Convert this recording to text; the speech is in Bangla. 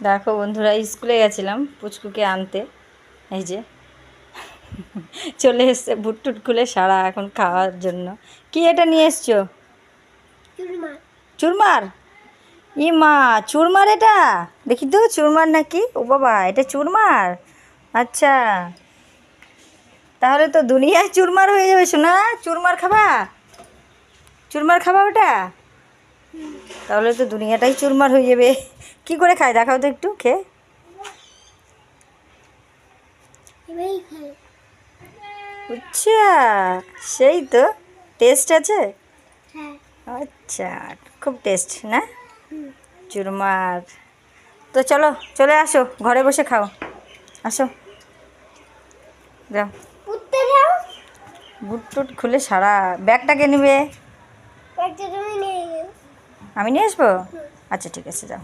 দেখো বন্ধুরা, স্কুলে গেছিলাম পুচকুকে আনতে, এই যে চলে এসছে বুট টুট খুলে সারা এখন খাওয়ার জন্য। কি এটা নিয়ে এসছো? চুরমার। ই মা, চুরমার এটা? দেখি তো চুরমার নাকি। ও বাবা, এটা চুরমার। আচ্ছা, তাহলে তো দুনিয়ায় চুরমার হয়ে যাবে শোনা। চুরমার খাবা? চুরমার খাবা ওটা? তাহলে তো দুনিয়াটাই চুরমার হয়ে যাবে। কি করে খায় দেখাও তো একটু খেয়ে। আচ্ছা, সেই তো টেস্ট আছে। আচ্ছা, খুব টেস্ট না চুরমার। তো চলো, চলে আসো, ঘরে বসে খাও। আসো, যাও। বুট টুট খুলে সারা। ব্যাগটা কে নেবে? আমি নিয়ে আসবো। আচ্ছা ঠিক আছে, যাও।